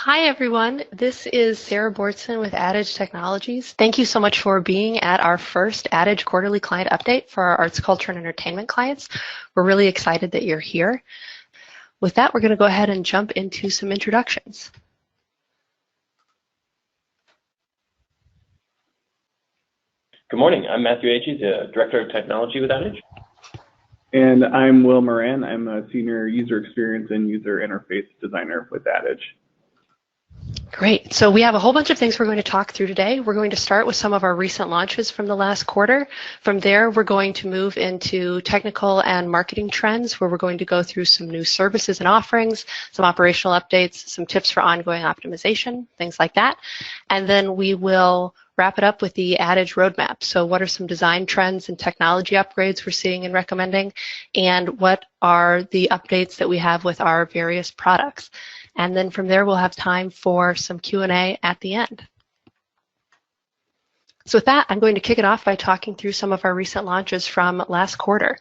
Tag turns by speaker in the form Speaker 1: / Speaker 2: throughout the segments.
Speaker 1: Hi, everyone. This is Sarah Bortson with Adage Technologies. Thank you so much for being at our first Adage quarterly client update for our arts, culture, and entertainment clients. We're really excited that you're here. With that, we're going to go ahead and jump into some introductions.
Speaker 2: Good morning. I'm Matthew Agee, the Director of Technology with Adage.
Speaker 3: And I'm Will Moran. I'm a Senior User Experience and User Interface Designer with Adage.
Speaker 1: Great. So we have a whole bunch of things we're going to talk through today. We're going to start with some of our recent launches from the last quarter. From there, we're going to move into technical and marketing trends, where we're going to go through some new services and offerings, some operational updates, some tips for ongoing optimization, things like that. And then we will wrap it up with the Adage roadmap. So what are some design trends and technology upgrades we're seeing and recommending, and what are the updates that we have with our various products? And then from there, we'll have time for some Q&A at the end. So with that, I'm going to kick it off by talking through some of our recent launches from last quarter.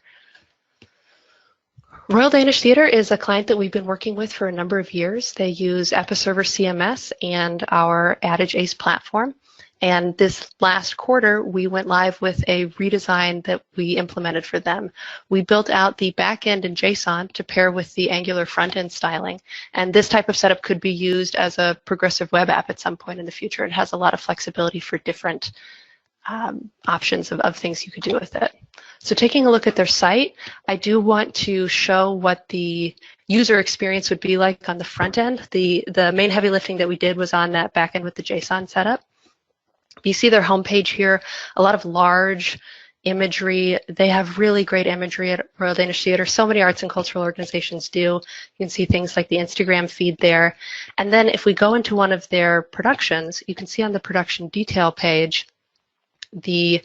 Speaker 1: Royal Danish Theatre is a client that we've been working with for a number of years. They use EPI Server CMS and our Adage ACE platform. And this last quarter, we went live with a redesign that we implemented for them. We built out the backend in JSON to pair with the Angular front-end styling. And this type of setup could be used as a progressive web app at some point in the future. It has a lot of flexibility for different options of things you could do with it. So taking a look at their site, I do want to show what the user experience would be like on the front end. The main heavy lifting that we did was on that backend with the JSON setup. You see their homepage here, a lot of large imagery. They have really great imagery at Royal Danish Theatre. So many arts and cultural organizations do. You can see things like the Instagram feed there. And then if we go into one of their productions, you can see on the production detail page, the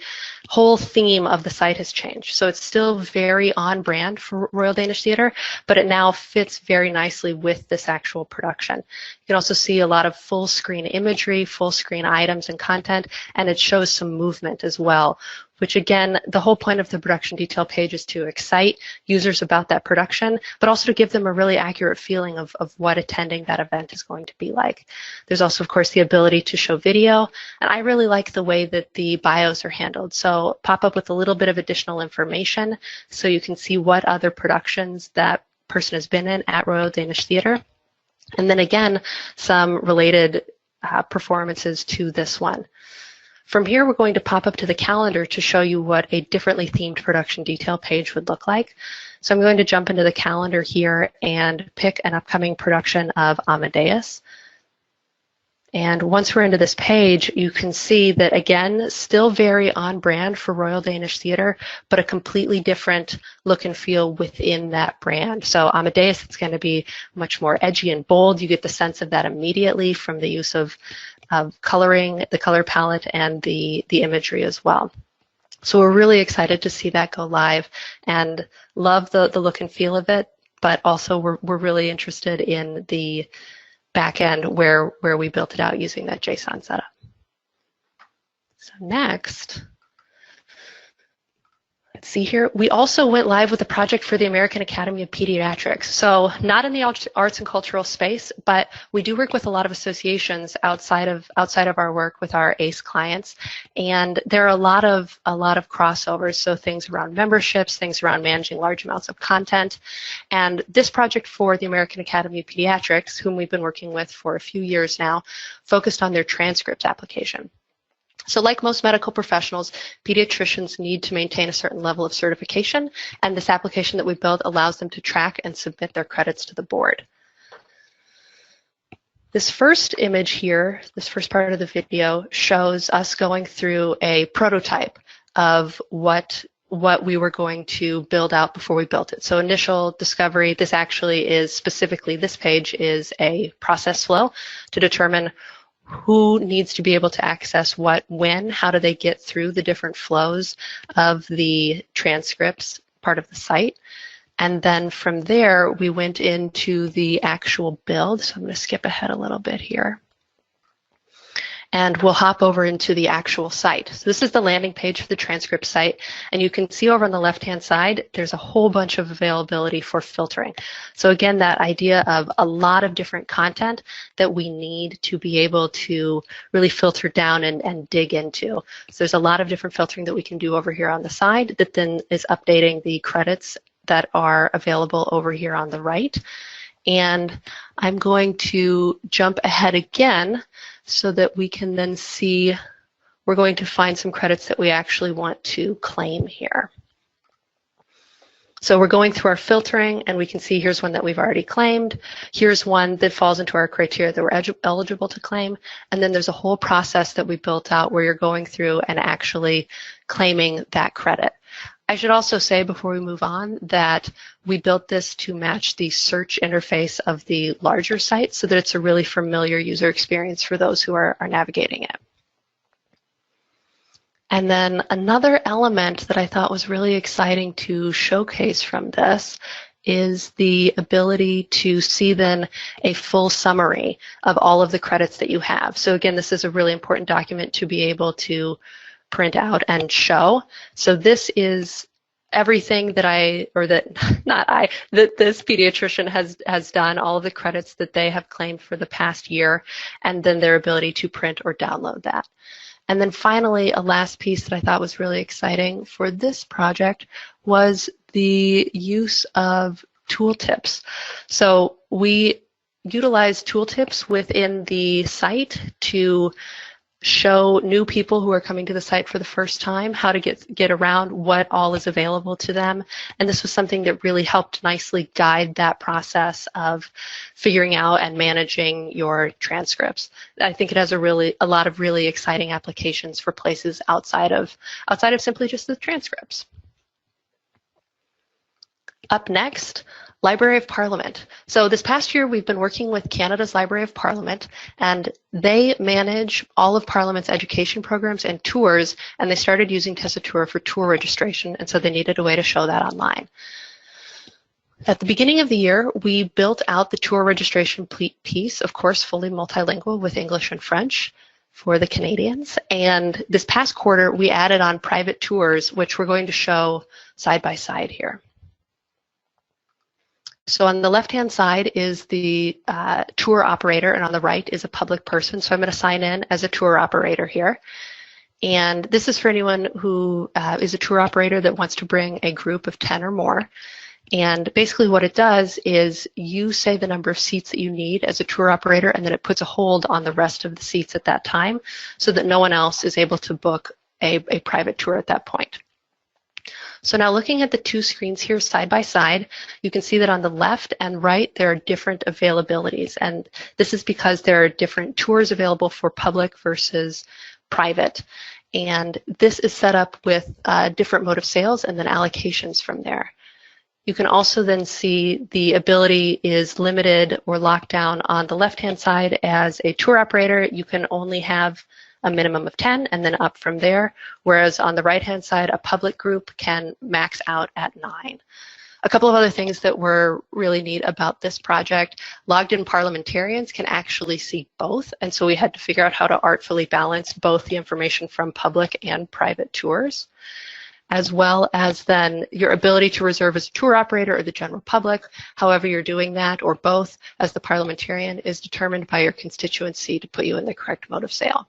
Speaker 1: whole theme of the site has changed. So it's still very on brand for Royal Danish Theatre, but it now fits very nicely with this actual production. You can also see a lot of full screen imagery, full screen items and content, and it shows some movement as well, which again, the whole point of the production detail page is to excite users about that production, but also to give them a really accurate feeling of what attending that event is going to be like. There's also, of course, the ability to show video, and I really like the way that the bios are handled. So pop up with a little bit of additional information so you can see what other productions that person has been in at Royal Danish Theatre. And then again, some related performances to this one. From here, we're going to pop up to the calendar to show you what a differently themed production detail page would look like. So I'm going to jump into the calendar here and pick an upcoming production of Amadeus. And once we're into this page, you can see that, again, still very on brand for Royal Danish Theatre, but a completely different look and feel within that brand. So Amadeus, it's going to be much more edgy and bold. You get the sense of that immediately from the use of coloring, the color palette, and the imagery as well. So we're really excited to see that go live and love the look and feel of it, but also we're really interested in the back end where we built it out using that JSON setup. So next, let's see here. We also went live with a project for the American Academy of Pediatrics. So not in the arts and cultural space, but we do work with a lot of associations outside of our work with our ACE clients, and there are a lot of crossovers. So things around memberships, things around managing large amounts of content, and this project for the American Academy of Pediatrics, whom we've been working with for a few years now, focused on their transcripts application. So like most medical professionals, pediatricians need to maintain a certain level of certification, and this application that we built allows them to track and submit their credits to the board. This first image here, this first part of the video, shows us going through a prototype of what we were going to build out before we built it. So initial discovery, this actually is specifically, this page is a process flow to determine who needs to be able to access what, when, how do they get through the different flows of the transcripts part of the site. And then from there, we went into the actual build. So I'm going to skip ahead a little bit here. And we'll hop over into the actual site. So this is the landing page for the transcript site. And you can see over on the left-hand side, there's a whole bunch of availability for filtering. So again, that idea of a lot of different content that we need to be able to really filter down and dig into. So there's a lot of different filtering that we can do over here on the side that then is updating the credits that are available over here on the right. And I'm going to jump ahead again so that we can then see, we're going to find some credits that we actually want to claim here. So we're going through our filtering and we can see here's one that we've already claimed. Here's one that falls into our criteria that we're eligible to claim. And then there's a whole process that we built out where you're going through and actually claiming that credit. I should also say before we move on that we built this to match the search interface of the larger site so that it's a really familiar user experience for those who are navigating it. And then another element that I thought was really exciting to showcase from this is the ability to see then a full summary of all of the credits that you have. So again, this is a really important document to be able to print out and show. So this is everything that that this pediatrician has done, all of the credits that they have claimed for the past year, and then their ability to print or download that. And then finally, a last piece that I thought was really exciting for this project was the use of tooltips. So we utilize tooltips within the site to show new people who are coming to the site for the first time how to get around what all is available to them. And this was something that really helped nicely guide that process of figuring out and managing your transcripts. I think it has a lot of really exciting applications for places outside of simply just the transcripts. Up next, Library of Parliament. So this past year, we've been working with Canada's Library of Parliament, and they manage all of Parliament's education programs and tours, and they started using Tessitura for tour registration, and so they needed a way to show that online. At the beginning of the year, we built out the tour registration piece, of course, fully multilingual with English and French for the Canadians. And this past quarter, we added on private tours, which we're going to show side by side here. So on the left-hand side is the tour operator, and on the right is a public person. So I'm going to sign in as a tour operator here. And this is for anyone who is a tour operator that wants to bring a group of 10 or more. And basically what it does is you say the number of seats that you need as a tour operator, and then it puts a hold on the rest of the seats at that time so that no one else is able to book a private tour at that point. So now looking at the two screens here side by side, you can see that on the left and right there are different availabilities. And this is because there are different tours available for public versus private. And this is set up with different mode of sales and then allocations from there. You can also then see the ability is limited or locked down on the left-hand side. As a tour operator, you can only have a minimum of 10 and then up from there, whereas on the right-hand side, a public group can max out at 9. A couple of other things that were really neat about this project, logged-in parliamentarians can actually see both, and so we had to figure out how to artfully balance both the information from public and private tours, as well as then your ability to reserve as a tour operator or the general public. However you're doing that, or both as the parliamentarian, is determined by your constituency to put you in the correct mode of sale.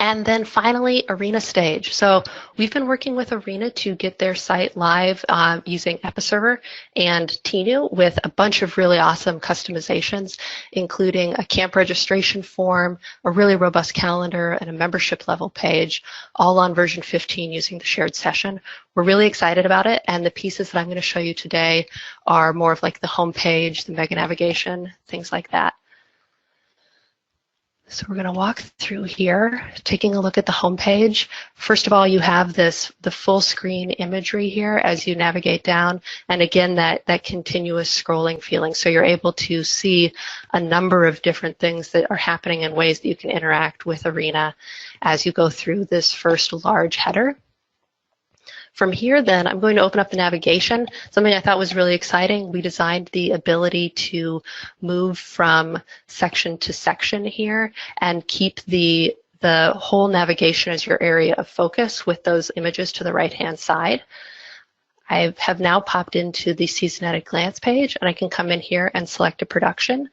Speaker 1: And then finally, Arena Stage. So we've been working with Arena to get their site live using EPI Server and Tinu with a bunch of really awesome customizations, including a camp registration form, a really robust calendar, and a membership level page, all on version 15 using the shared session. We're really excited about it, and the pieces that I'm going to show you today are more of like the home page, the mega navigation, things like that. So we're going to walk through here, taking a look at the home page. First of all, you have the full screen imagery here as you navigate down, and again that continuous scrolling feeling. So you're able to see a number of different things that are happening in ways that you can interact with Arena as you go through this first large header. From here, then, I'm going to open up the navigation. Something I thought was really exciting. We designed the ability to move from section to section here and keep the whole navigation as your area of focus with those images to the right-hand side. I have now popped into the Season at a Glance page, and I can come in here and select a production.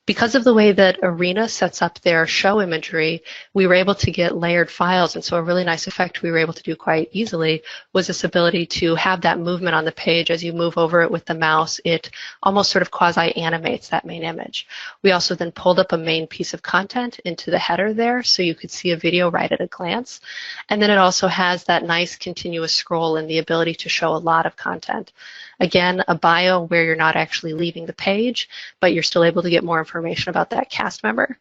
Speaker 1: Because of the way that Arena sets up their show imagery, we were able to get layered files, and so a really nice effect we were able to do quite easily was this ability to have that movement on the page. As you move over it with the mouse, it almost sort of quasi-animates that main image. We also then pulled up a main piece of content into the header there, so you could see a video right at a glance. And then it also has that nice continuous scroll and the ability to show a lot of content. Again, a bio where you're not actually leaving the page, but you're still able to get more information about that cast member.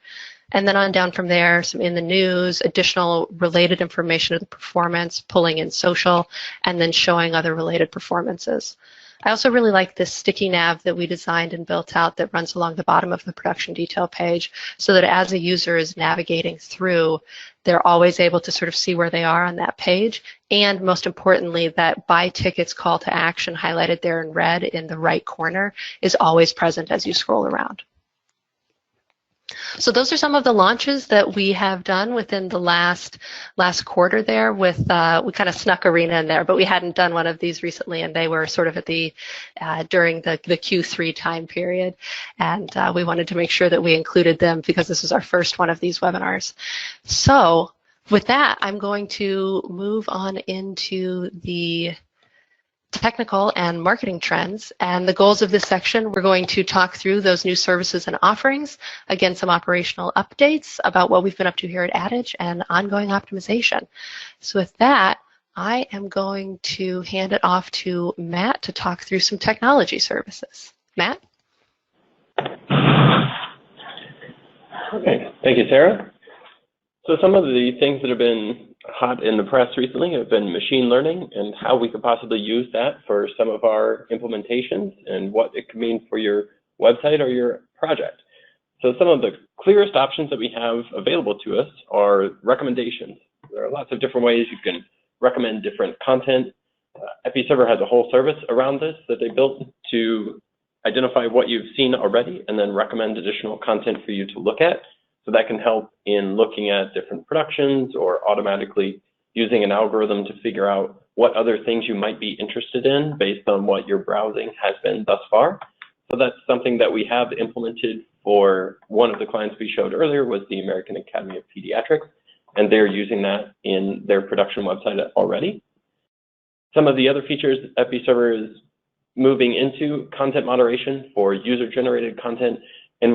Speaker 1: And then on down from there, some in the news, additional related information of the performance, pulling in social, and then showing other related performances. I also really like this sticky nav that we designed and built out that runs along the bottom of the production detail page, so that as a user is navigating through, they're always able to sort of see where they are on that page. And most importantly, that buy tickets call to action highlighted there in red in the right corner is always present as you scroll around. So those are some of the launches that we have done within the last quarter there. With we kind of snuck Arena in there, but we hadn't done one of these recently, and they were sort of at the during the Q3 time period, and we wanted to make sure that we included them because this was our first one of these webinars. So with that, I'm going to move on into the technical and marketing trends. And the goals of this section, we're going to talk through those new services and offerings, again, some operational updates about what we've been up to here at Adage and ongoing optimization. So with that, I am going to hand it off to Matt to talk through some technology services. Matt?
Speaker 2: Okay, thank you, Sarah. So some of the things that have been hot in the press recently have been machine learning and how we could possibly use that for some of our implementations and what it could mean for your website or your project. So some of the clearest options that we have available to us are recommendations. There are lots of different ways you can recommend different content. EPI Server has a whole service around this that they built to identify what you've seen already and then recommend additional content for you to look at. So that can help in looking at different productions or automatically using an algorithm to figure out what other things you might be interested in based on what your browsing has been thus far. So that's something that we have implemented for one of the clients we showed earlier was the American Academy of Pediatrics, and they're using that in their production website already. Some of the other features EPI Server is moving into content moderation for user-generated content. And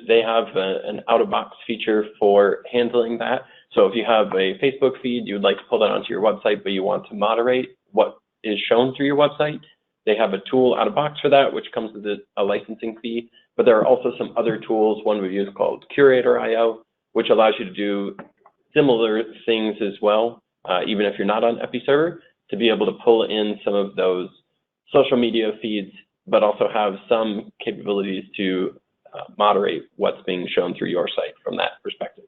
Speaker 2: they have an out-of-box feature for handling that. So if you have a Facebook feed, you'd like to pull that onto your website, but you want to moderate what is shown through your website, they have a tool out-of-box for that, which comes with a licensing fee. But there are also some other tools, one we use called Curator.io, which allows you to do similar things as well, even if you're not on EPI Server, to be able to pull in some of those social media feeds, but also have some capabilities to moderate what's being shown through your site from that perspective.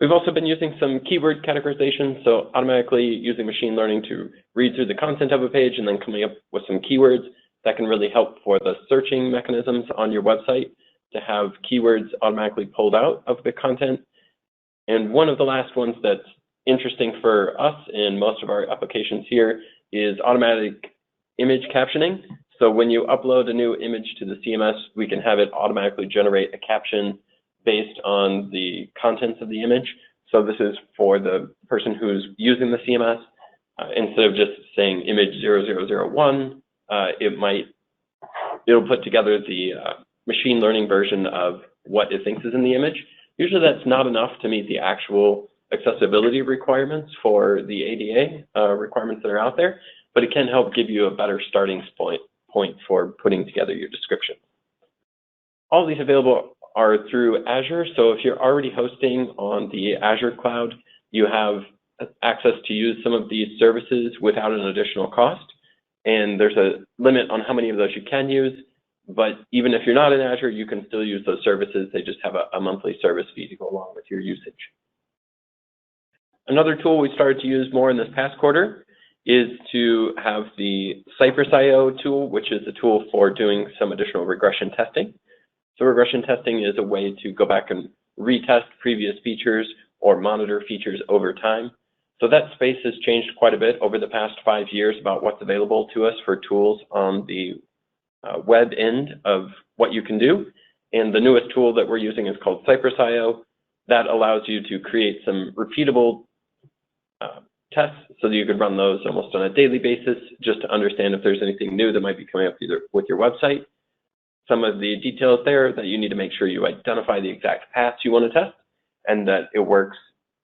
Speaker 2: We've also been using some keyword categorization, so automatically using machine learning to read through the content of a page and then coming up with some keywords that can really help for the searching mechanisms on your website to have keywords automatically pulled out of the content. And one of the last ones that's interesting for us in most of our applications here is automatic image captioning. So when you upload a new image to the CMS, we can have it automatically generate a caption based on the contents of the image. So this is for the person who's using the CMS. Instead of just saying image 0001, it'll put together the machine learning version of what it thinks is in the image. Usually that's not enough to meet the actual accessibility requirements for the ADA requirements that are out there, but it can help give you a better starting point for putting together your description. All these available are through Azure. So if you're already hosting on the Azure cloud, you have access to use some of these services without an additional cost. And there's a limit on how many of those you can use. But even if you're not in Azure, you can still use those services. They just have a monthly service fee to go along with your usage. Another tool we started to use more in this past quarter is to have the Cypress.io tool, which is a tool for doing some additional regression testing. So regression testing is a way to go back and retest previous features or monitor features over time. So that space has changed quite a bit over the past 5 years about what's available to us for tools on the web end of what you can do. And the newest tool that we're using is called Cypress.io. That allows you to create some repeatable tests so that you could run those almost on a daily basis just to understand if there's anything new that might be coming up either with your website. Some of the details there that you need to make sure you identify the exact paths you want to test and that it works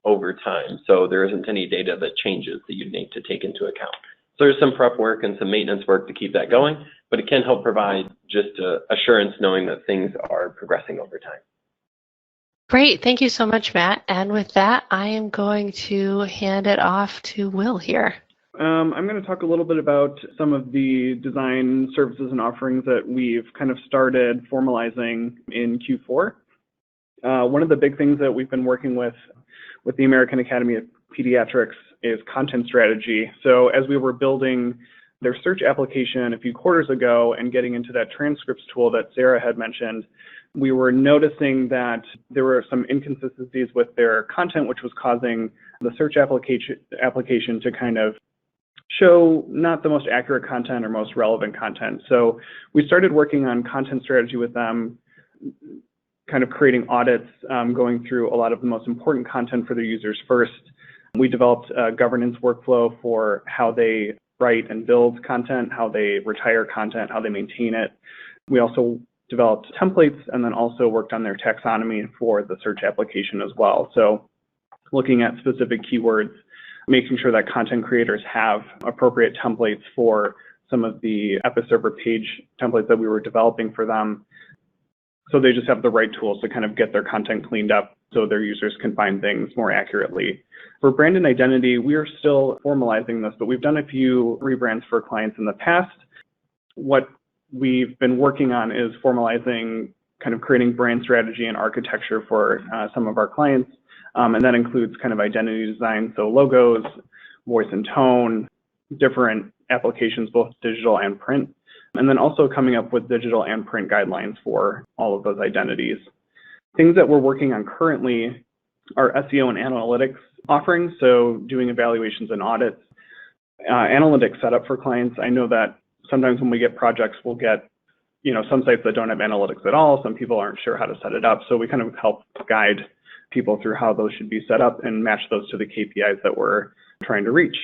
Speaker 2: over time. So there isn't any data that changes that you need to take into account. So there's some prep work and some maintenance work to keep that going, but it can help provide just assurance knowing that things are progressing over time.
Speaker 1: Great. Thank you so much, Matt. And with that, I am going to hand it off to Will here.
Speaker 3: I'm going to talk a little bit about some of the design services and offerings that we've kind of started formalizing in Q4. One of the big things that we've been working with the American Academy of Pediatrics is content strategy. So as we were building their search application a few quarters ago and getting into that transcripts tool that Sarah had mentioned, we were noticing that there were some inconsistencies with their content, which was causing the search application to kind of show not the most accurate content or most relevant content. So we started working on content strategy with them, kind of creating audits, going through a lot of the most important content for their users first. We developed a governance workflow for how they write and build content, how they retire content, how they maintain it. We also developed templates and then also worked on their taxonomy for the search application as well. So looking at specific keywords, making sure that content creators have appropriate templates for some of the EPI Server page templates that we were developing for them. So they just have the right tools to kind of get their content cleaned up so their users can find things more accurately. For brand and identity, we are still formalizing this, but we've done a few rebrands for clients in the past. What we've been working on is formalizing, kind of creating brand strategy and architecture for some of our clients. And that includes kind of identity design, so logos, voice and tone, different applications, both digital and print. And then also coming up with digital and print guidelines for all of those identities. Things that we're working on currently are SEO and analytics offerings, so doing evaluations and audits, analytics setup for clients. I know that sometimes when we get projects, we'll get, some sites that don't have analytics at all. Some people aren't sure how to set it up. So we kind of help guide people through how those should be set up and match those to the KPIs that we're trying to reach.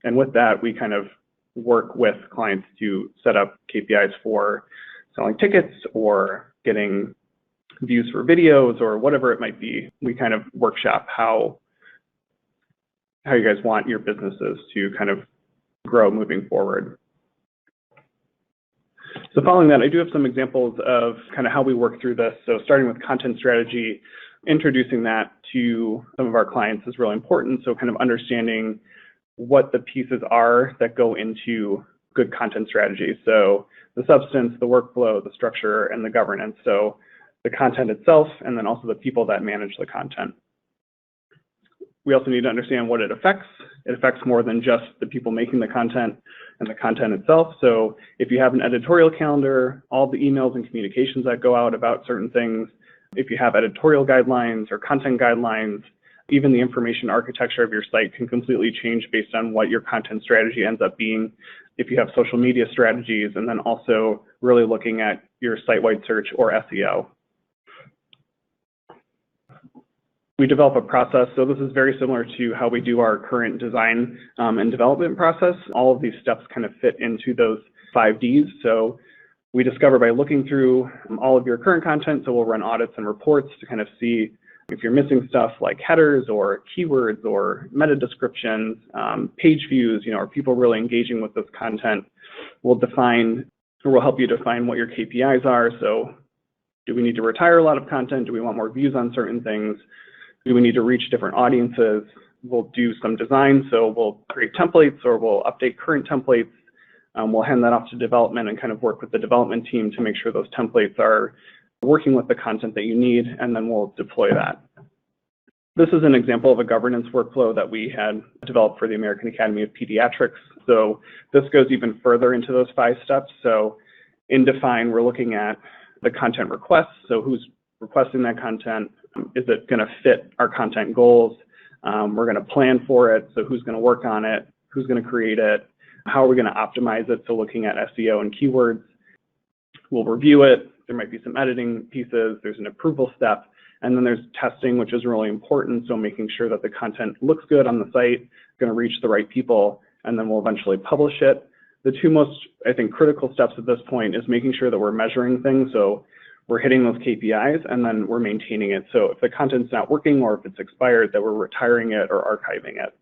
Speaker 3: And with that, we kind of work with clients to set up KPIs for selling tickets or getting views for videos or whatever it might be. We kind of workshop how you guys want your businesses to kind of grow moving forward. So following that, I do have some examples of kind of how we work through this. So starting with content strategy, introducing that to some of our clients is really important. So kind of understanding what the pieces are that go into good content strategy. So the substance, the workflow, the structure, and the governance. So the content itself, and then also the people that manage the content. We also need to understand what it affects. It affects more than just the people making the content and the content itself. So if you have an editorial calendar, all the emails and communications that go out about certain things, if you have editorial guidelines or content guidelines, even the information architecture of your site can completely change based on what your content strategy ends up being. If you have social media strategies, and then also really looking at your site-wide search or SEO. We develop a process, so this is very similar to how we do our current design and development process. All of these steps kind of fit into those 5 Ds. So we discover by looking through all of your current content, so we'll run audits and reports to kind of see if you're missing stuff like headers or keywords or meta descriptions, page views, are people really engaging with this content? We'll help you define what your KPIs are. So do we need to retire a lot of content? Do we want more views on certain things? Do we need to reach different audiences? We'll do some design. So we'll create templates or we'll update current templates. We'll hand that off to development and kind of work with the development team to make sure those templates are working with the content that you need, and then we'll deploy that. This is an example of a governance workflow that we had developed for the American Academy of Pediatrics. So this goes even further into those 5 steps. So in Define, we're looking at the content requests. So who's requesting that content? Is it going to fit our content goals? We're going to plan for it. So who's going to work on it? Who's going to create it? How are we going to optimize it? So looking at SEO and keywords. We'll review it. There might be some editing pieces. There's an approval step. And then there's testing, which is really important. So making sure that the content looks good on the site, going to reach the right people, and then we'll eventually publish it. The 2 most, I think, critical steps at this point is making sure that we're measuring things. So we're hitting those KPIs, and then we're maintaining it. So if the content's not working or if it's expired, that we're retiring it or archiving it.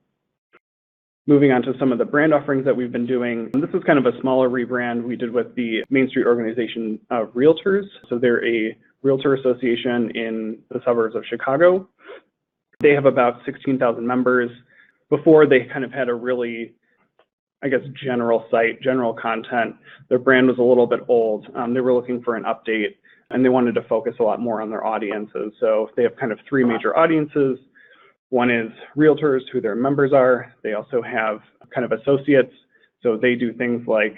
Speaker 3: Moving on to some of the brand offerings that we've been doing. This is kind of a smaller rebrand we did with the Main Street Organization of Realtors. So they're a realtor association in the suburbs of Chicago. They have about 16,000 members. Before, they kind of had a really, I guess, general site, general content. Their brand was a little bit old. They were looking for an update, and they wanted to focus a lot more on their audiences. So they have kind of 3 major audiences. One is realtors, who their members are. They also have kind of associates. So they do things like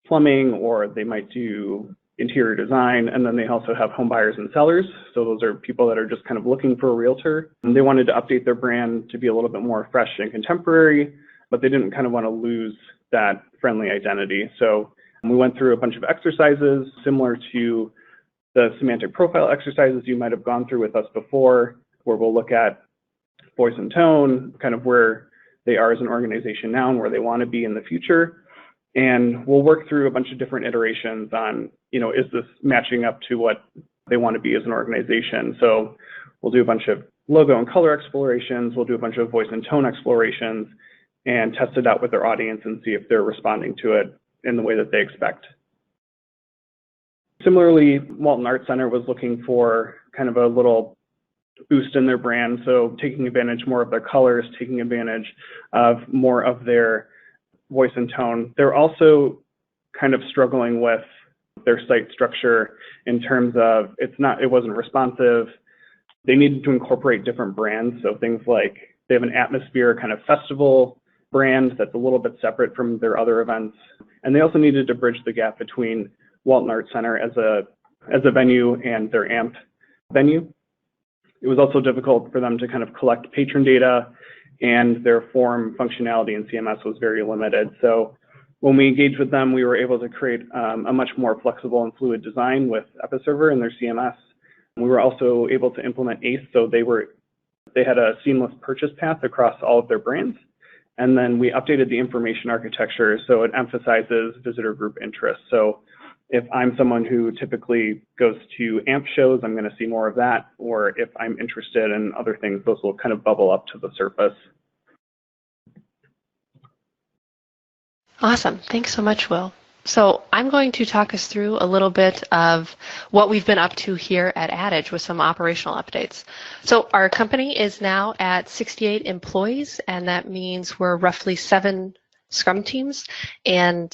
Speaker 3: plumbing, or they might do interior design. And then they also have home buyers and sellers. So those are people that are just kind of looking for a realtor. And they wanted to update their brand to be a little bit more fresh and contemporary, but they didn't kind of want to lose that friendly identity. So we went through a bunch of exercises similar to the semantic profile exercises you might have gone through with us before, where we'll look at voice and tone, kind of where they are as an organization now and where they want to be in the future. And we'll work through a bunch of different iterations on, is this matching up to what they want to be as an organization? So we'll do a bunch of logo and color explorations. We'll do a bunch of voice and tone explorations and test it out with their audience and see if they're responding to it in the way that they expect. Similarly, Walton Art Center was looking for kind of a little boost in their brand. So taking advantage more of their colors, taking advantage of more of their voice and tone. They're also kind of struggling with their site structure in terms of it wasn't responsive. They needed to incorporate different brands. So things like they have an atmosphere kind of festival brand that's a little bit separate from their other events. And they also needed to bridge the gap between Walton Art Center as a venue and their AMP venue. It was also difficult for them to kind of collect patron data, and their form functionality in CMS was very limited. So when we engaged with them, we were able to create a much more flexible and fluid design with EPI Server in their CMS. We were also able to implement ACE, so they had a seamless purchase path across all of their brands. And then we updated the information architecture so it emphasizes visitor group interest. So if I'm someone who typically goes to AMP shows, I'm going to see more of that. Or if I'm interested in other things, those will kind of bubble up to the surface.
Speaker 1: Awesome. Thanks so much, Will. So I'm going to talk us through a little bit of what we've been up to here at Adage with some operational updates. So our company is now at 68 employees, and that means we're roughly 7 Scrum teams. And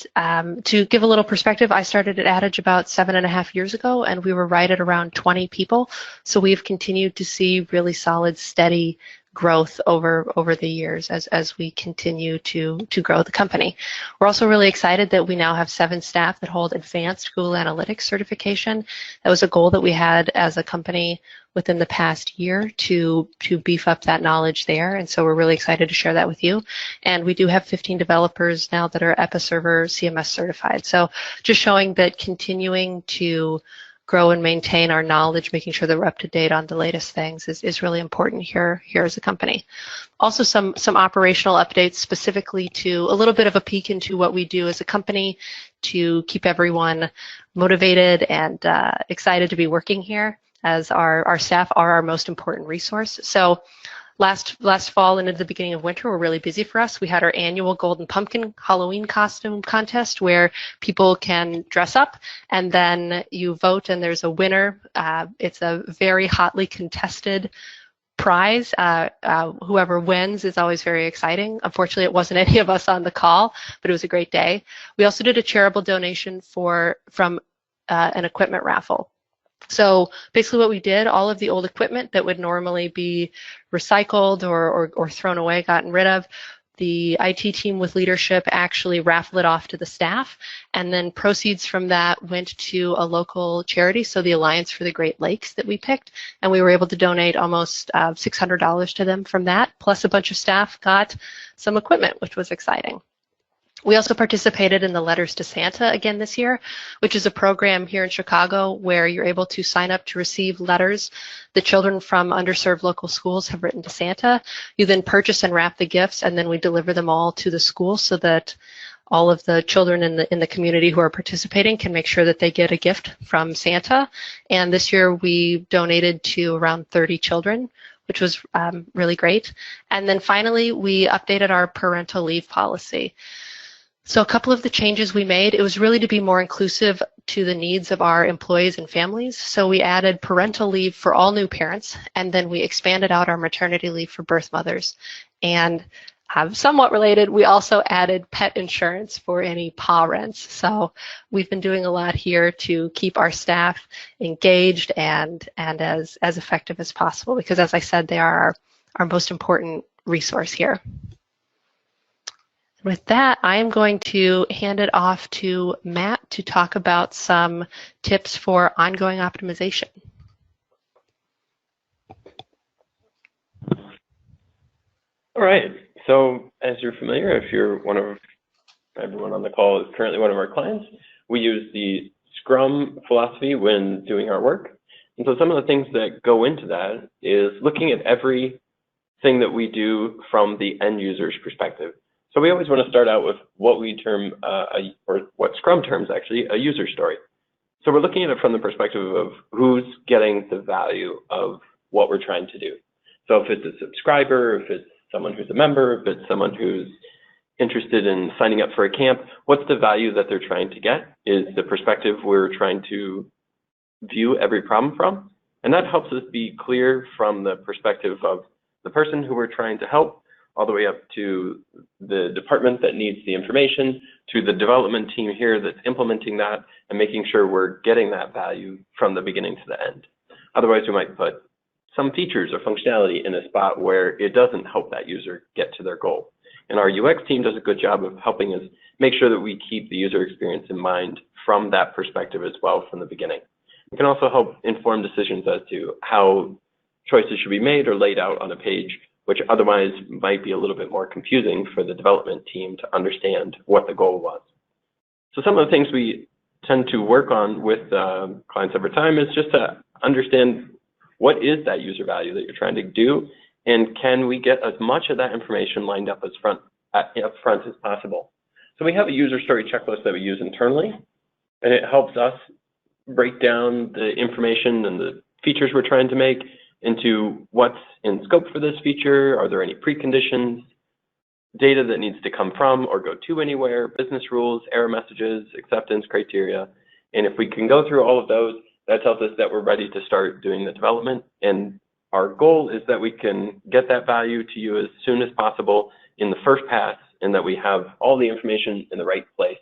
Speaker 1: to give a little perspective, I started at Adage about 7.5 years ago, and we were right at around 20 people. So we've continued to see really solid, steady growth over the years as we continue to grow the company. We're also really excited that we now have 7 staff that hold advanced Google Analytics certification. That was a goal that we had as a company within the past year to beef up that knowledge there, and so we're really excited to share that with you. And we do have 15 developers now that are EPI Server CMS certified. So just showing that continuing to grow and maintain our knowledge, making sure that we're up to date on the latest things is really important here as a company. Also some operational updates specifically to a little bit of a peek into what we do as a company to keep everyone motivated and excited to be working here, as our staff are our most important resource. So last fall and into the beginning of winter were really busy for us. We had our annual Golden Pumpkin Halloween costume contest where people can dress up and then you vote and there's a winner. It's a very hotly contested prize. Whoever wins is always very exciting. Unfortunately, it wasn't any of us on the call, but it was a great day. We also did a charitable donation from an equipment raffle. So basically what we did, all of the old equipment that would normally be recycled or thrown away, gotten rid of, the IT team with leadership actually raffled it off to the staff, and then proceeds from that went to a local charity, so the Alliance for the Great Lakes that we picked, and we were able to donate almost $600 to them from that, plus a bunch of staff got some equipment, which was exciting. We also participated in the Letters to Santa again this year, which is a program here in Chicago where you're able to sign up to receive letters the children from underserved local schools have written to Santa. You then purchase and wrap the gifts, and then we deliver them all to the school so that all of the children in the community who are participating can make sure that they get a gift from Santa. And this year we donated to around 30 children, which was really great. And then finally, we updated our parental leave policy. So a couple of the changes we made, it was really to be more inclusive to the needs of our employees and families. So we added parental leave for all new parents, and then we expanded out our maternity leave for birth mothers. And somewhat related, we also added pet insurance for any parents. So we've been doing a lot here to keep our staff engaged and as effective as possible, because as I said, they are our most important resource here. With that, I am going to hand it off to Matt to talk about some tips for ongoing optimization.
Speaker 2: All right. So as you're familiar, if you're everyone on the call is currently one of our clients, we use the Scrum philosophy when doing our work. And so some of the things that go into that is looking at everything that we do from the end user's perspective. So we always want to start out with what we term, or what Scrum terms actually, a user story. So we're looking at it from the perspective of who's getting the value of what we're trying to do. So if it's a subscriber, if it's someone who's a member, if it's someone who's interested in signing up for a camp, what's the value that they're trying to get is the perspective we're trying to view every problem from. And that helps us be clear from the perspective of the person who we're trying to help, all the way up to the department that needs the information, to the development team here that's implementing that, and making sure we're getting that value from the beginning to the end. Otherwise, we might put some features or functionality in a spot where it doesn't help that user get to their goal. And our UX team does a good job of helping us make sure that we keep the user experience in mind from that perspective as well from the beginning. It can also help inform decisions as to how choices should be made or laid out on a page, which otherwise might be a little bit more confusing for the development team to understand what the goal was. So some of the things we tend to work on with clients over time is just to understand what is that user value that you're trying to do, and can we get as much of that information lined up front as possible. So we have a user story checklist that we use internally, and it helps us break down the information and the features we're trying to make into what's in scope for this feature, are there any preconditions, data that needs to come from or go to anywhere, business rules, error messages, acceptance criteria. And if we can go through all of those, that tells us that we're ready to start doing the development. And our goal is that we can get that value to you as soon as possible in the first pass, and that we have all the information in the right place,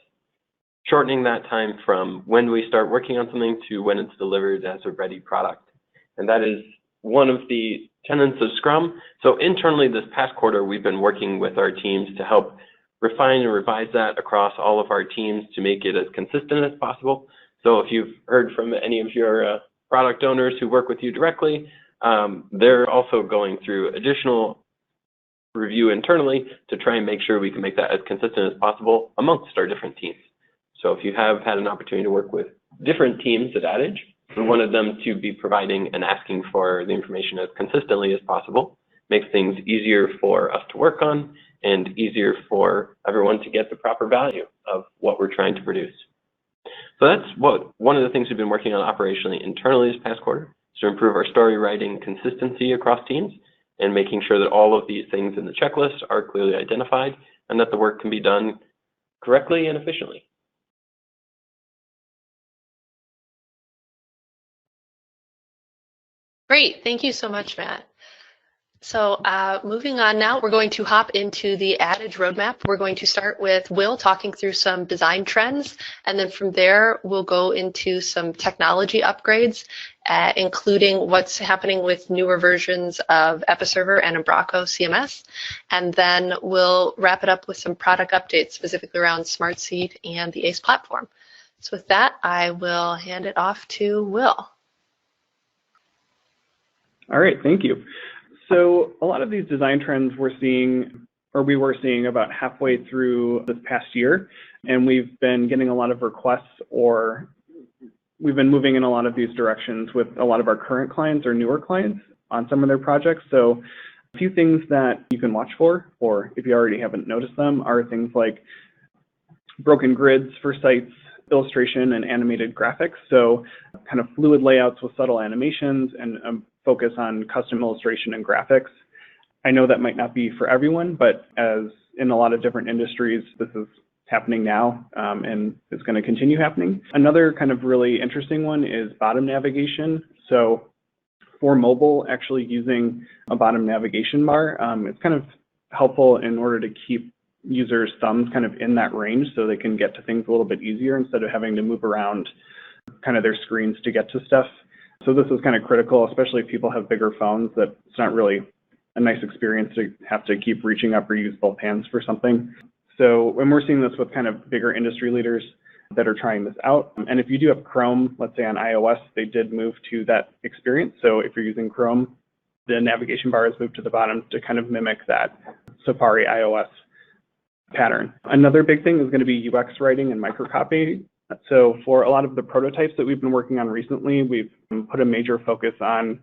Speaker 2: shortening that time from when we start working on something to when it's delivered as a ready product. And that is one of the tenets of Scrum. So internally this past quarter, we've been working with our teams to help refine and revise that across all of our teams to make it as consistent as possible. So if you've heard from any of your product owners who work with you directly, they're also going through additional review internally to try and make sure we can make that as consistent as possible amongst our different teams. So if you have had an opportunity to work with different teams at Adage, we wanted them to be providing and asking for the information as consistently as possible, makes things easier for us to work on and easier for everyone to get the proper value of what we're trying to produce. So that's one of the things we've been working on operationally internally this past quarter, is to improve our story writing consistency across teams and making sure that all of these things in the checklist are clearly identified and that the work can be done correctly and efficiently.
Speaker 1: Great, thank you so much, Matt. So moving on now, we're going to hop into the Adage roadmap. We're going to start with Will talking through some design trends, and then from there we'll go into some technology upgrades, including what's happening with newer versions of EPI Server and Umbraco CMS, and then we'll wrap it up with some product updates specifically around Smartsheet and the ACE platform. So with that, I will hand it off to Will.
Speaker 3: All right, thank you. So a lot of these design trends we're seeing, or we were seeing about halfway through this past year, and we've been getting a lot of requests, or we've been moving in a lot of these directions with a lot of our current clients or newer clients on some of their projects. So a few things that you can watch for, or if you already haven't noticed them, are things like broken grids for sites, illustration and animated graphics. So kind of fluid layouts with subtle animations and focus on custom illustration and graphics. I know that might not be for everyone, but as in a lot of different industries, this is happening now and is going to continue happening. Another kind of really interesting one is bottom navigation. So for mobile, actually using a bottom navigation bar, it's kind of helpful in order to keep users' thumbs kind of in that range so they can get to things a little bit easier instead of having to move around kind of their screens to get to stuff. So this is kind of critical, especially if people have bigger phones, that it's not really a nice experience to have to keep reaching up or use both hands for something. So when we're seeing this with kind of bigger industry leaders that are trying this out, and if you do have Chrome, let's say on iOS, they did move to that experience. So if you're using Chrome, the navigation bar is moved to the bottom to kind of mimic that Safari iOS pattern. Another big thing is going to be UX writing and microcopy. So for a lot of the prototypes that we've been working on recently, we've put a major focus on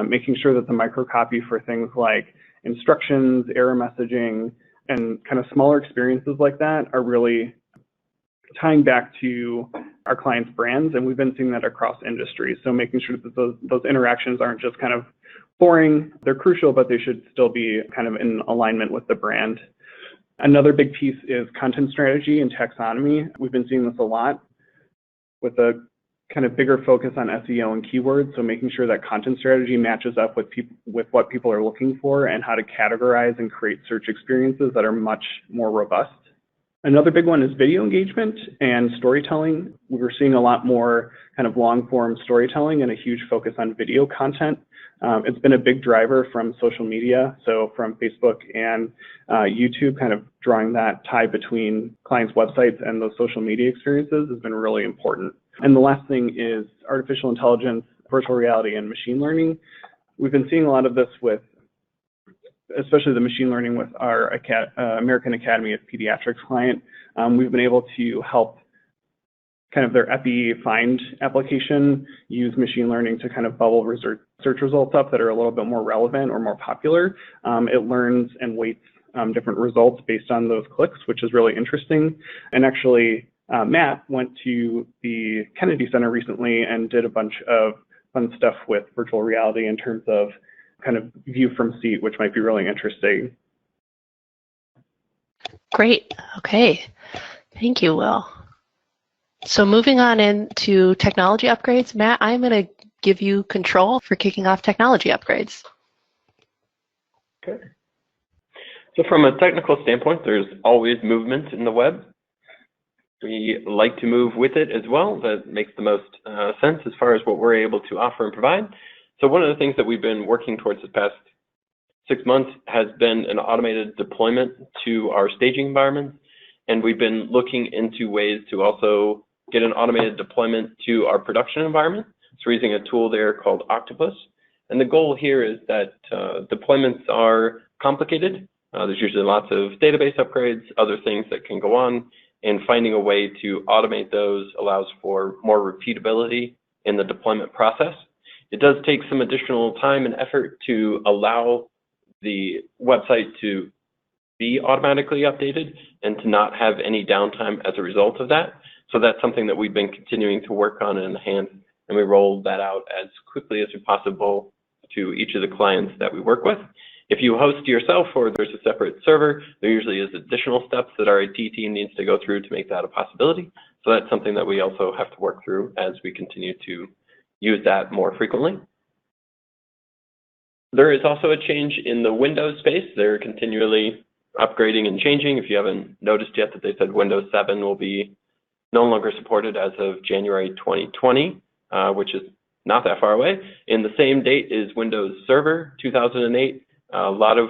Speaker 3: making sure that the microcopy for things like instructions, error messaging, and kind of smaller experiences like that are really tying back to our clients' brands, and we've been seeing that across industries. So making sure that those interactions aren't just kind of boring, they're crucial, but they should still be kind of in alignment with the brand. Another big piece is content strategy and taxonomy. We've been seeing this a lot with a kind of bigger focus on SEO and keywords. So making sure that content strategy matches up with what people are looking for and how to categorize and create search experiences that are much more robust. Another big one is video engagement and storytelling. We're seeing a lot more kind of long form storytelling and a huge focus on video content. It's been a big driver from social media, so from Facebook and YouTube, kind of drawing that tie between clients' websites and those social media experiences has been really important. And the last thing is artificial intelligence, virtual reality, and machine learning. We've been seeing a lot of this with, especially the machine learning with our American Academy of Pediatrics client. We've been able to help kind of their EPI find application use machine learning to kind of bubble search results up that are a little bit more relevant or more popular. It learns and weights different results based on those clicks, which is really interesting. And actually, Matt went to the Kennedy Center recently and did a bunch of fun stuff with virtual reality in terms of kind of view from seat, which might be really interesting.
Speaker 1: Great. Okay. Thank you, Will. So moving on into technology upgrades, Matt, I'm going to give you control for kicking off technology upgrades.
Speaker 2: Okay. So from a technical standpoint, there's always movement in the web. We like to move with it as well. That makes the most sense as far as what we're able to offer and provide. So one of the things that we've been working towards this past 6 months has been an automated deployment to our staging environments. And we've been looking into ways to also get an automated deployment to our production environment. So we're using a tool there called Octopus. And the goal here is that deployments are complicated. There's usually lots of database upgrades, other things that can go on, and finding a way to automate those allows for more repeatability in the deployment process. It does take some additional time and effort to allow the website to be automatically updated and to not have any downtime as a result of that. So that's something that we've been continuing to work on and enhance, and we roll that out as quickly as possible to each of the clients that we work with. If you host yourself or there's a separate server, there usually is additional steps that our IT team needs to go through to make that a possibility. So that's something that we also have to work through as we continue to use that more frequently. There is also a change in the Windows space. They're continually upgrading and changing. If you haven't noticed yet that they said Windows 7 will be no longer supported as of January 2020, which is not that far away. And the same date is Windows Server 2008. A lot of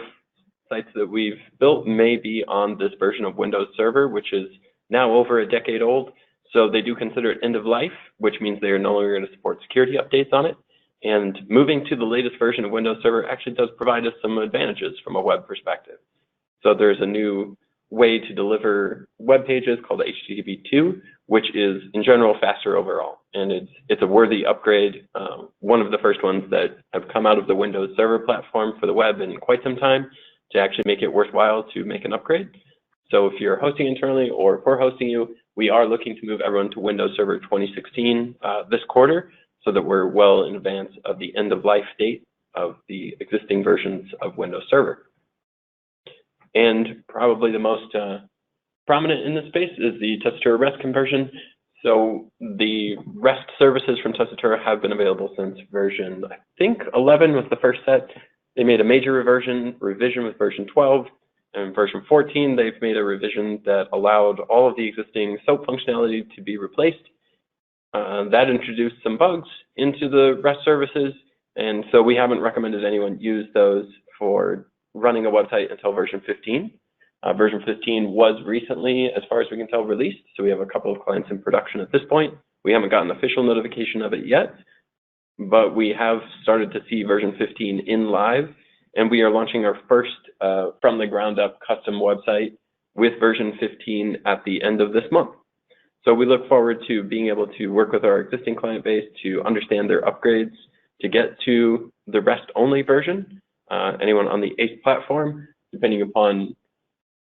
Speaker 2: sites that we've built may be on this version of Windows Server, which is now over a decade old. So they do consider it end of life, which means they are no longer going to support security updates on it. And moving to the latest version of Windows Server actually does provide us some advantages from a web perspective. So there's a new way to deliver web pages called HTTP2, which is in general faster overall. And it's a worthy upgrade. One of the first ones that have come out of the Windows Server platform for the web in quite some time to actually make it worthwhile to make an upgrade. So if you're hosting internally or if we're hosting you, we are looking to move everyone to Windows Server 2016 this quarter, so that we're well in advance of the end of life date of the existing versions of Windows Server. And probably the most prominent in this space is the Tessitura REST conversion. So the REST services from Tessitura have been available since version, I think 11 was the first set. They made a major revision with version 12, and version 14, they've made a revision that allowed all of the existing SOAP functionality to be replaced. That introduced some bugs into the REST services, and so we haven't recommended anyone use those for running a website until version 15. Version 15 was recently, as far as we can tell, released, so we have a couple of clients in production at this point. We haven't gotten official notification of it yet, but we have started to see version 15 in live, and we are launching our first from the ground up custom website with version 15 at the end of this month. So we look forward to being able to work with our existing client base to understand their upgrades to get to the REST-only version. Anyone on the ACE platform, depending upon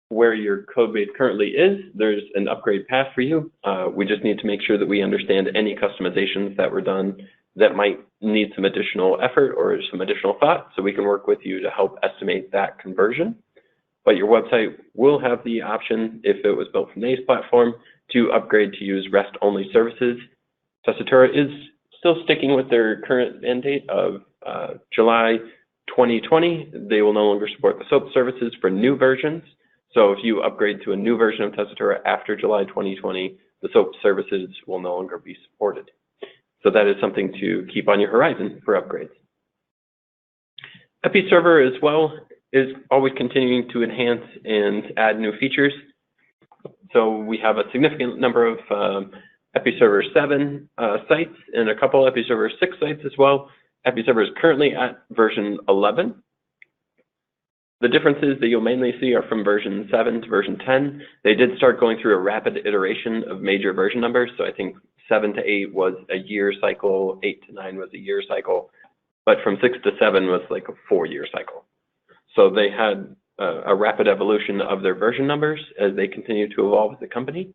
Speaker 2: where your code base currently is, there's an upgrade path for you. We just need to make sure that we understand any customizations that were done that might need some additional effort or some additional thought, so we can work with you to help estimate that conversion. But your website will have the option, if it was built from the ACE platform, to upgrade to use REST-only services. Tessitura is still sticking with their current end date of July 2020. They will no longer support the SOAP services for new versions. So if you upgrade to a new version of Tessitura after July 2020, the SOAP services will no longer be supported. So that is something to keep on your horizon for upgrades. EPI Server as well is always continuing to enhance and add new features. So we have a significant number of EPI Server 7 sites and a couple EPI Server 6 sites as well. EPI Server is currently at version 11. The differences that you'll mainly see are from version 7 to version 10. They did start going through a rapid iteration of major version numbers. So I think 7 to 8 was a year cycle, 8 to 9 was a year cycle, but from 6 to 7 was like a 4-year cycle. So they had a rapid evolution of their version numbers as they continue to evolve as a company.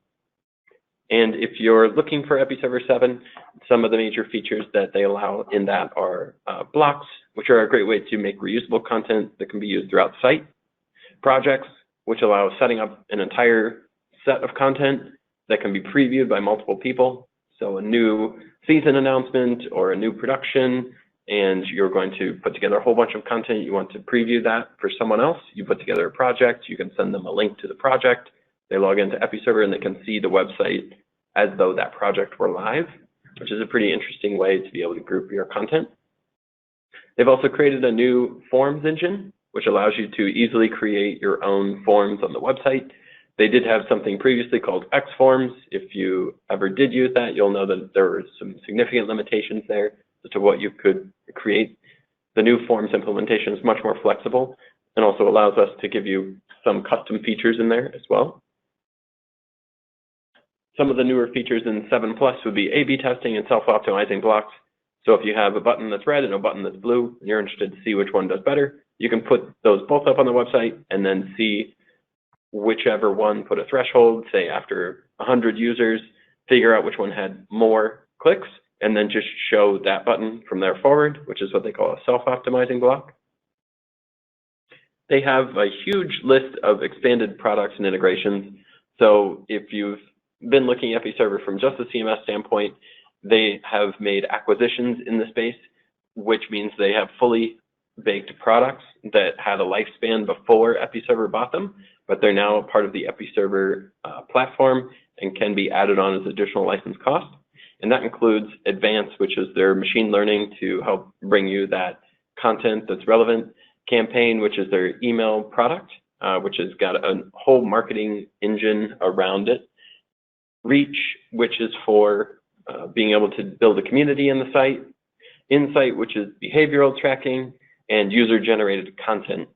Speaker 2: And if you're looking for EPI Server 7, some of the major features that they allow in that are blocks, which are a great way to make reusable content that can be used throughout the site. Projects, which allow setting up an entire set of content that can be previewed by multiple people. So a new season announcement or a new production, and you're going to put together a whole bunch of content. You want to preview that for someone else. You put together a project. You can send them a link to the project. They log into EPI Server and they can see the website as though that project were live, which is a pretty interesting way to be able to group your content. They've also created a new forms engine, which allows you to easily create your own forms on the website. They did have something previously called X forms. If you ever did use that, you'll know that there were some significant limitations there as to what you could create. The new forms implementation is much more flexible and also allows us to give you some custom features in there as well. Some of the newer features in 7+ would be A/B testing and self-optimizing blocks. So if you have a button that's red and a button that's blue, and you're interested to see which one does better, you can put those both up on the website and then see whichever one put a threshold, say after 100 users, figure out which one had more clicks, and then just show that button from there forward, which is what they call a self-optimizing block. They have a huge list of expanded products and integrations. So if you've been looking at EPI Server from just a CMS standpoint, they have made acquisitions in the space, which means they have fully baked products that had a lifespan before EPI Server bought them, but they're now part of the EPI Server platform and can be added on as additional license cost. And that includes Advance, which is their machine learning to help bring you that content that's relevant. Campaign, which is their email product, which has got a whole marketing engine around it. Reach, which is for being able to build a community in the site. Insight, which is behavioral tracking, and user-generated content.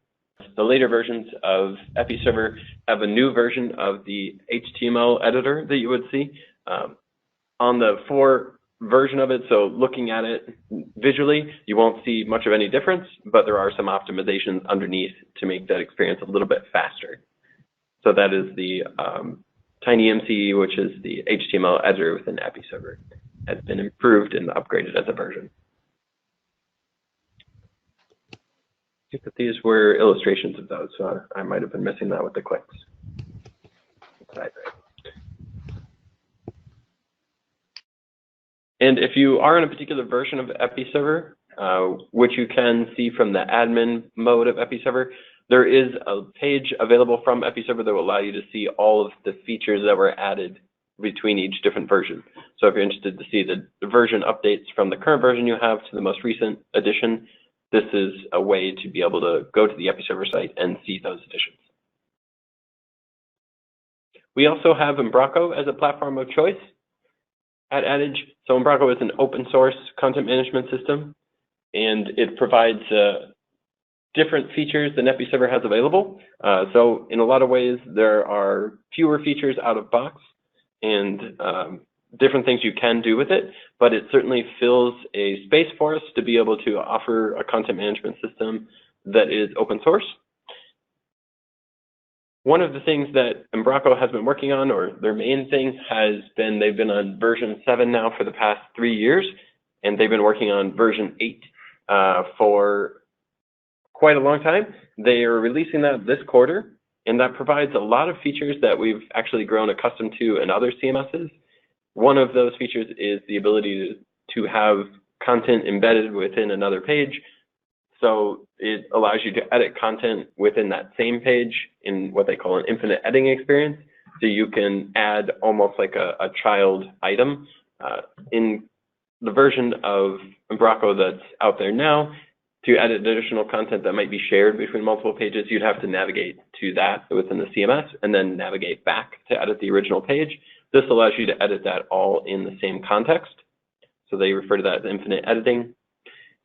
Speaker 2: The later versions of EPI Server have a new version of the HTML editor that you would see. On the 4 version of it, so looking at it visually, you won't see much of any difference, but there are some optimizations underneath to make that experience a little bit faster. So that is the TinyMCE, which is the HTML editor within EPI Server. Has been improved and upgraded as a version. I think that these were illustrations of those, so I might have been missing that with the clicks. And if you are in a particular version of EPI Server, which you can see from the admin mode of EPI Server, there is a page available from EPI Server that will allow you to see all of the features that were added between each different version. So if you're interested to see the version updates from the current version you have to the most recent edition, this is a way to be able to go to the EPI Server site and see those additions. We also have Umbraco as a platform of choice at Adage. So Umbraco is an open source content management system, and it provides different features than EPI Server has available. So in a lot of ways, there are fewer features out of box and different things you can do with it, but it certainly fills a space for us to be able to offer a content management system that is open source. One of the things that Umbraco has been working on, or their main thing, has been they've been on version 7 now for the past 3 years, and they've been working on version 8 for quite a long time. They are releasing that this quarter, and that provides a lot of features that we've actually grown accustomed to in other CMSs. One of those features is the ability to have content embedded within another page. So it allows you to edit content within that same page in what they call an infinite editing experience. So you can add almost like a child item. In the version of Umbraco that's out there now, to edit additional content that might be shared between multiple pages, you'd have to navigate to that within the CMS and then navigate back to edit the original page. This allows you to edit that all in the same context. So they refer to that as infinite editing.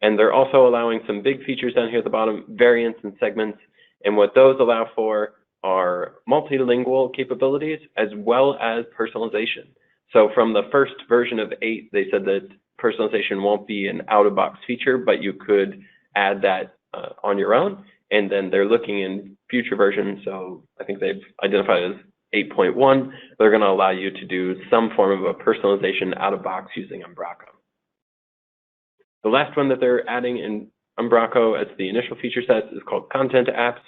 Speaker 2: And they're also allowing some big features down here at the bottom, variants and segments. And what those allow for are multilingual capabilities as well as personalization. So from the first version of 8, they said that personalization won't be an out-of-box feature, but you could add that on your own. And then they're looking in future versions. So I think they've identified as 8.1. They're going to allow you to do some form of a personalization out-of-box using Umbraco. The last one that they're adding in Umbraco as the initial feature set is called Content Apps.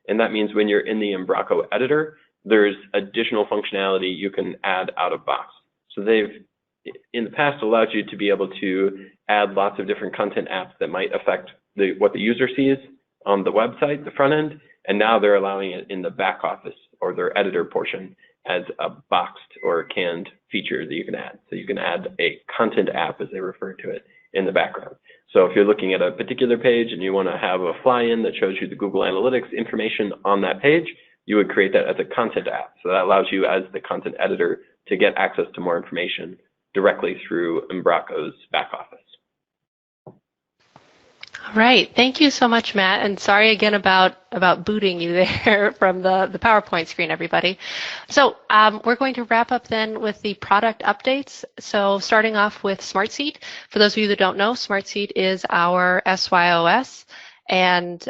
Speaker 2: And that means when you're in the Umbraco editor, there's additional functionality you can add out of box. So they've, in the past, allowed you to be able to add lots of different content apps that might affect what the user sees on the website, the front end. And now they're allowing it in the back office or their editor portion as a boxed or canned feature that you can add. So you can add a content app, as they refer to it, in the background. So if you're looking at a particular page and you want to have a fly-in that shows you the Google Analytics information on that page, you would create that as a content app. So that allows you as the content editor to get access to more information directly through Umbraco's back office.
Speaker 1: All right, thank you so much, Matt, and sorry again about booting you there from the PowerPoint screen, everybody. So we're going to wrap up then with the product updates. So starting off with Smartsheet. For those of you that don't know, Smartsheet is our SYOS, and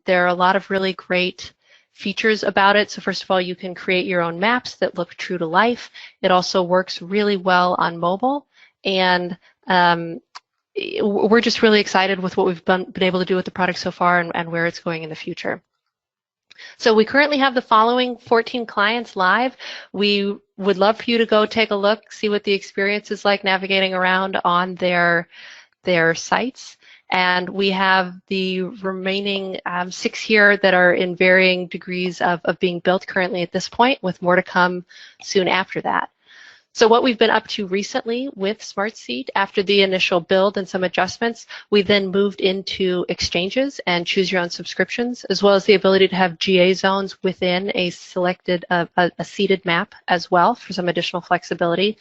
Speaker 1: there are a lot of really great features about it. So first of all, you can create your own maps that look true to life. It also works really well on mobile, and we're just really excited with what we've been able to do with the product so far and where it's going in the future. So we currently have the following 14 clients live. We would love for you to go take a look, see what the experience is like navigating around on their sites. And we have the remaining 6 here that are in varying degrees of being built currently at this point, with more to come soon after that. So what we've been up to recently with Smartsheet, after the initial build and some adjustments, we then moved into exchanges and choose your own subscriptions, as well as the ability to have GA zones within a selected, a seeded map as well for some additional flexibility.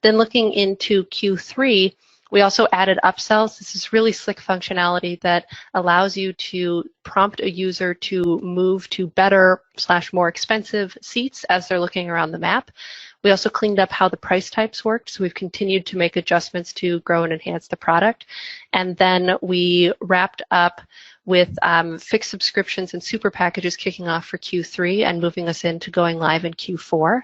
Speaker 1: Then looking into Q3, we also added upsells. This is really slick functionality that allows you to prompt a user to move to better / more expensive seats as they're looking around the map. We also cleaned up how the price types worked, so we've continued to make adjustments to grow and enhance the product. And then we wrapped up with fixed subscriptions and super packages kicking off for Q3 and moving us into going live in Q4.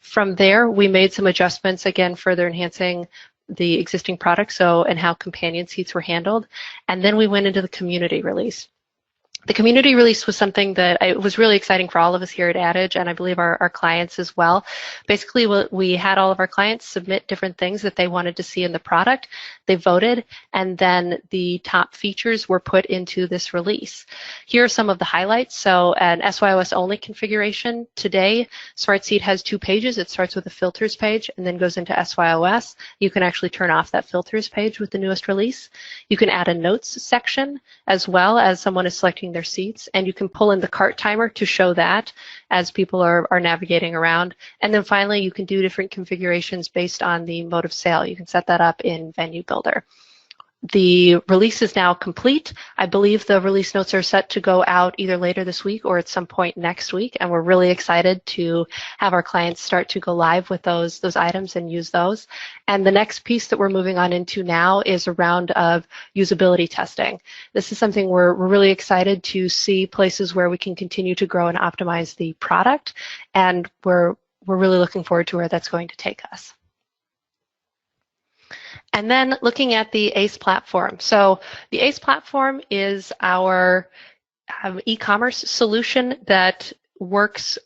Speaker 1: From there, we made some adjustments, again, further enhancing the existing product, and how companion seats were handled. And then we went into the community release. The community release was something that was really exciting for all of us here at Adage, and I believe our clients as well. Basically, we had all of our clients submit different things that they wanted to see in the product. They voted, and then the top features were put into this release. Here are some of the highlights. So an SYOS only configuration. Today, Smartsheet has 2 pages. It starts with a filters page and then goes into SYOS. You can actually turn off that filters page with the newest release. You can add a notes section as well as someone is selecting their seats, and you can pull in the cart timer to show that as people are navigating around. And then finally, you can do different configurations based on the mode of sale. You can set that up in Venue Builder. The release is now complete. I believe the release notes are set to go out either later this week or at some point next week, and we're really excited to have our clients start to go live with those items and use those. And the next piece that we're moving on into now is a round of usability testing. This is something we're really excited to see places where we can continue to grow and optimize the product, and we're really looking forward to where that's going to take us. And then looking at the ACE platform. So the ACE platform is our e-commerce solution that works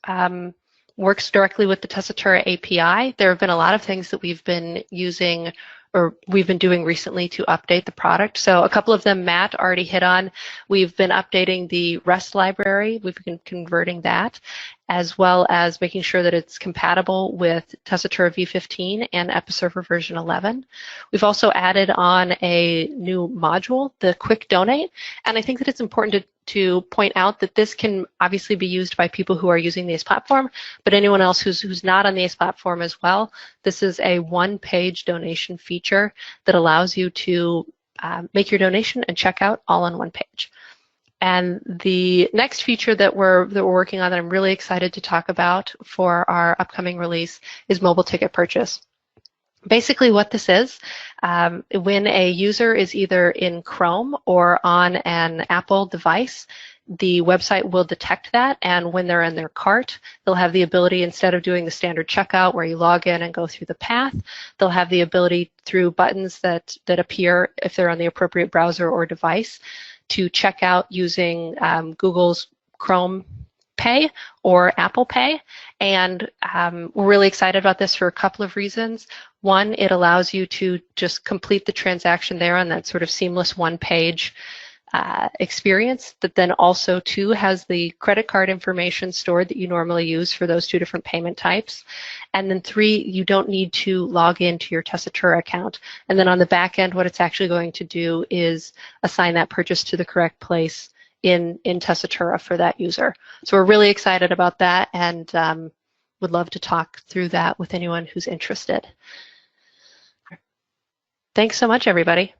Speaker 1: directly with the Tessitura API. There have been a lot of things that we've been using or we've been doing recently to update the product. So a couple of them Matt already hit on. We've been updating the REST library. We've been converting that, as well as making sure that it's compatible with Tessitura v15 and EPI Server version 11. We've also added on a new module, the Quick Donate, and I think that it's important to point out that this can obviously be used by people who are using the ACE platform, but anyone else who's not on the ACE platform as well. This is a one-page donation feature that allows you to make your donation and check out all on one page. And the next feature that we're working on that I'm really excited to talk about for our upcoming release is mobile ticket purchase. Basically what this is, when a user is either in Chrome or on an Apple device, the website will detect that, and when they're in their cart, they'll have the ability, instead of doing the standard checkout where you log in and go through the path, they'll have the ability through buttons that appear if they're on the appropriate browser or device to check out using Google's Chrome Pay or Apple Pay. And we're really excited about this for a couple of reasons. One, it allows you to just complete the transaction there on that sort of seamless one-page experience, that then also two has the credit card information stored that you normally use for those 2 different payment types. And then 3, you don't need to log into your Tessitura account. And then on the back end, what it's actually going to do is assign that purchase to the correct place in Tessitura for that user. So we're really excited about that, and would love to talk through that with anyone who's interested. Thanks so much, everybody.